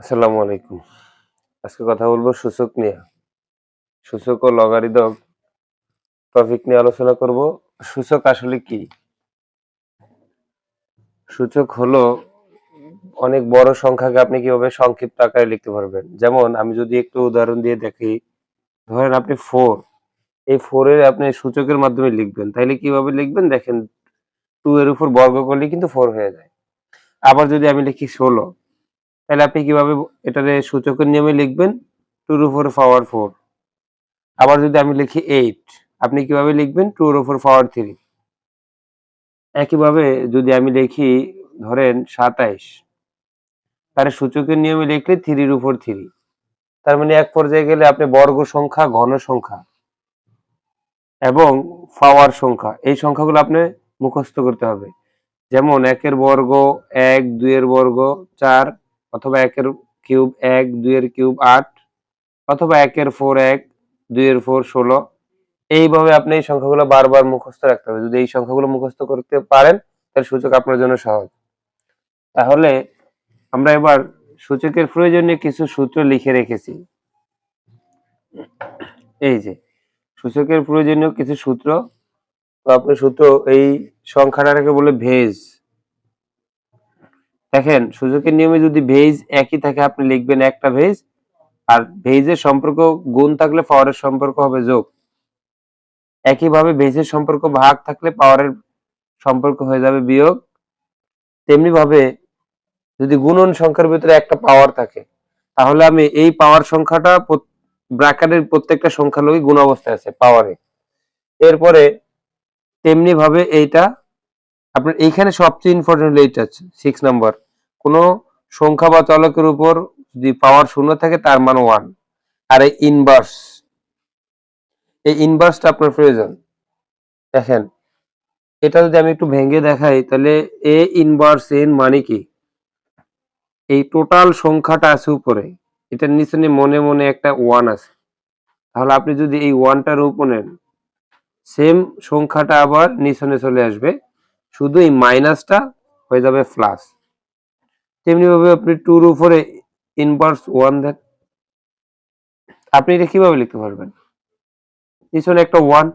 আসসালামু আলাইকুম। আজকে কথা বলবো সূচক নিয়ে। সূচক ও লগারিদম টপিক নিয়ে আলোচনা করব। সূচক আসলে কি? সূচক হলো অনেক বড় সংখ্যাকে আপনি কিভাবে সংক্ষিপ্ত আকারে লিখতে পারবেন। যেমন আমি যদি একটু উদাহরণ দিয়ে দেখি, ধরেন আপনি 4, এই 4 এর আপনি সূচকের মাধ্যমে লিখবেন। তাইলে কিভাবে লিখবেন দেখেন 2 এর উপর বর্গ করলে কিন্তু 4 হয়ে যায়। আবার যদি আমি লিখি 16, তাহলে আপনি কিভাবে এটারে সূচকের নিয়মে লিখবেন 2 এর উপর পাওয়ার 4। আবার যদি আমি লিখি 8, আপনি কিভাবে লিখবেন 2 এর উপর পাওয়ার 3। একইভাবে যদি আমি লিখি ধরেন 27, তাহলে সূচকের নিয়মে লিখলে 3 এর উপর 3। তার মানে এক পর্যায়ে গেলে আপনি বর্গ সংখ্যা, ঘন সংখ্যা এবং পাওয়ার সংখ্যা এই সংখ্যাগুলো আপনি মুখস্থ করতে হবে। যেমন 1 এর বর্গ 1, 2 এর বর্গ 4, অথবা 1 এর কিউব 1, 2 এর কিউব 8, অথবা 1 এর 4 1, 2 এর 4 16। এইভাবে আপনি এই সংখ্যাগুলো বারবার মুখস্থ রাখতে হবে। যদি এই সংখ্যাগুলো মুখস্থ করতে পারেন তাহলে সূচক আপনার জন্য সহজ। তাহলে আমরা এবার সূচকের প্রয়োজনীয় কিছু সূত্র লিখে রেখেছি। এই যে সূচকের প্রয়োজনীয় কিছু সূত্র। তো আপনার সূত্র এই সংখ্যাটাকে বলে ভেজ। দেখেন সূচকের নিয়মে যদি ভেজ একই থাকে আপনি লিখবেন একটা ভেজ, আর ভেজের সম্পর্ক গুণ থাকলে পাওয়ারের সম্পর্ক হবে যোগ। একইভাবে ভেজের সম্পর্ক ভাগ থাকলে পাওয়ারের সম্পর্ক হয়ে যাবে বিয়োগ। তেমনি ভাবে যদি গুণন সংখ্যার ভিতরে একটা পাওয়ার থাকে তাহলে আমি এই পাওয়ার সংখ্যাটা ব্র্যাকেটের প্রত্যেকটা সংখ্যার লগে গুণ অবস্থায় আছে পাওয়ারে। এরপরে তেমনি ভাবে এইটা আপনার এইখানে সবচেয়ে ইম্পর্টেন্ট এইটা আছে 6 নাম্বার। কোন সংখ্যা বা চলকের উপর যদি পাওয়ার শূন্য থাকে তার মান 1। আর এই ইনভার্সটা আপনার প্রয়োজন। দেখেন এটা যদি আমি একটু ভেঙে দেখাই তাহলে এ ইনভার্স এন মানে কি, এই টোটাল সংখ্যাটা আছে উপরে, এটার নিচে মনে মনে একটা 1 আছে। তাহলে আপনি যদি এই 1টার উপর নেন, সেম সংখ্যাটা আবার নিচনে চলে আসবে, শুধু এই মাইনাসটা হয়ে যাবে প্লাস। তেমনি ভাবে আপনি 2 এর উপরে ইনভার্স 1 দেন, আপনি এটা কিভাবে লিখতে পারবেন? নিচনে একটা 1,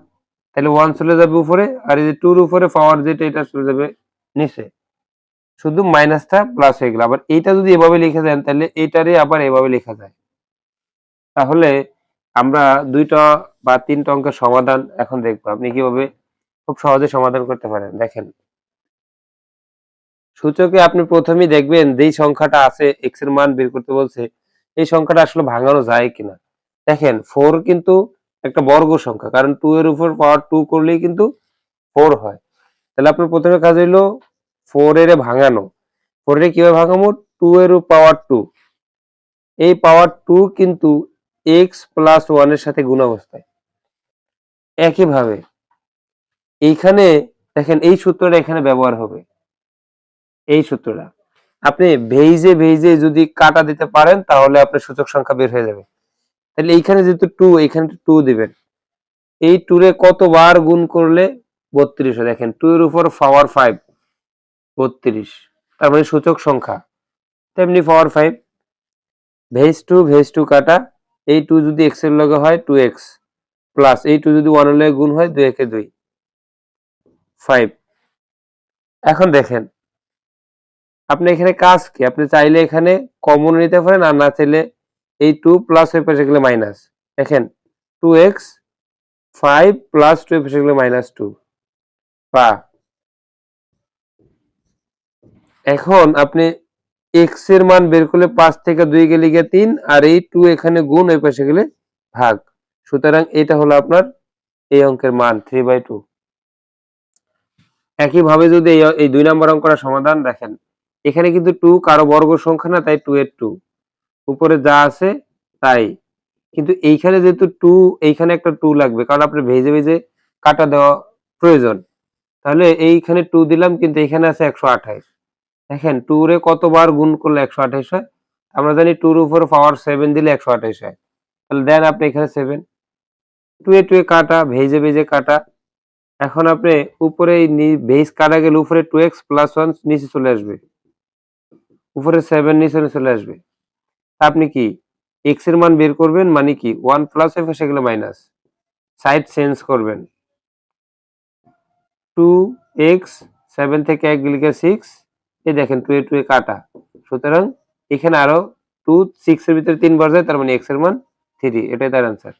তাহলে 1 চলে যাবে উপরে, আর এই যে 2 এর উপরে পাওয়ার যেটা এটা চলে যাবে নিচে, শুধু মাইনাসটা প্লাস হয়ে গেল। আবার এইটা যদি এভাবে লিখে দেন তাহলে এইটারে আবার এভাবে লেখা যায়। তাহলে আমরা 2টা বা 3টা অঙ্কের সমাধান এখন দেখবো আপনি কিভাবে খুব সহজে সমাধান করতে পারেন। দেখেন সূচকে আপনি প্রথমেই দেখবেন যেই সংখ্যাটা আছে এক্স এর মান বের করতে বলছে, এই সংখ্যাটা আসলে ভাঙানো যায় কিনা। দেখেন 4 কিন্তু একটা বর্গ সংখ্যা, কারণ 2 এর উপর পাওয়ার 2 করলেই কিন্তু 4 হয়। তাহলে আপনার প্রথমে কাজ হইলো 4 এর ভাঙানো। 4 এর কিভাবে ভাঙাবো? 2 এর পাওয়ার 2, এই পাওয়ার 2 কিন্তু x প্লাস 1 এর সাথে গুণ অবস্থায়। একইভাবে এইখানে দেখেন এই সূত্রটা এখানে ব্যবহার হবে। এই সূত্রটা আপনি ভেইজে ভেইজে যদি কাটা দিতে পারেন তাহলে আপনার সূচক সংখ্যা বের হয়ে যাবে। তাহলে এইখানে যেহেতু 2, এখানে 2 দিবেন। এই 2 রে কতবার গুণ করলে 32 হয়? দেখেন 2 এর উপর পাওয়ার 5 32, তার মানে সূচক সংখ্যা। তেমনি পাওয়ার 5 ভেজ 2 কাটা, এই 2 যদি x এর লগে হয় 2x প্লাস এই 2 যদি 1 এর লগে গুণ হয় 2 একে 2 5। এখন দেখেন আপনি এখানে কাজ কি, আপনি চাইলে এখানে কমন নিতে পারেন, আর না চাইলে এই 2 প্লাস ওই পাশে গেলে মাইনাস। দেখেন 2x 5 প্লাস 2 এর পাশে গেলে -2 বা এখন আপনি x এর মান বের করলে 5 থেকে 2 গেলে গিয়ে 3, আর এই 2 এখানে গুণ ওই পাশে গেলে ভাগ। সুতরাং এটা হলো আপনার এই অঙ্কের মান 3/2। একইভাবে যদি এই 2 নম্বর অঙ্কটা সমাধান দেখেন, এখানে কিন্তু 2 কারো বর্গ সংখ্যা না, তাই 2 এর 2 উপরে যা আছে তাই। কিন্তু এইখানে যেহেতু 2, এইখানে একটা 2 লাগবে, কারণ আপনার ভেজে ভেজে কাটা দেওয়া প্রয়োজন। তাহলে এইখানে 2 দিলাম, কিন্তু এখানে আছে 128। দেখেন 2 রে কতবার গুণ করলে 128 হয়? আমরা জানি 2 এর উপরে পাওয়ার 7 দিলে 128 হয়। তাহলে দেন আপনি এখানে 7, 2 এ 2 এ কাটা, ভেজে ভেজে কাটা। এখন আপনি উপরে এই ভেজ কাটা গেলে উপরে 2x প্লাস 1 নিচে চলে আসবে, উপরে 7 নিচে চলে আসবে। আপনি কি x এর মান বের করবেন, মানে কি 1 প্লাস হয়ে পাশে গেলে মাইনাস, সাইড চেঞ্জ করবেন। 2x 7 থেকে 1 গেলে 6, এই দেখেন 2 এ 2 এ কাটা, সুতরাং এখানে আরো 2 6 এর ভিতরে 3 বার যায়, তার মানে x এর মান 3, এটাই তার অ্যান্সার।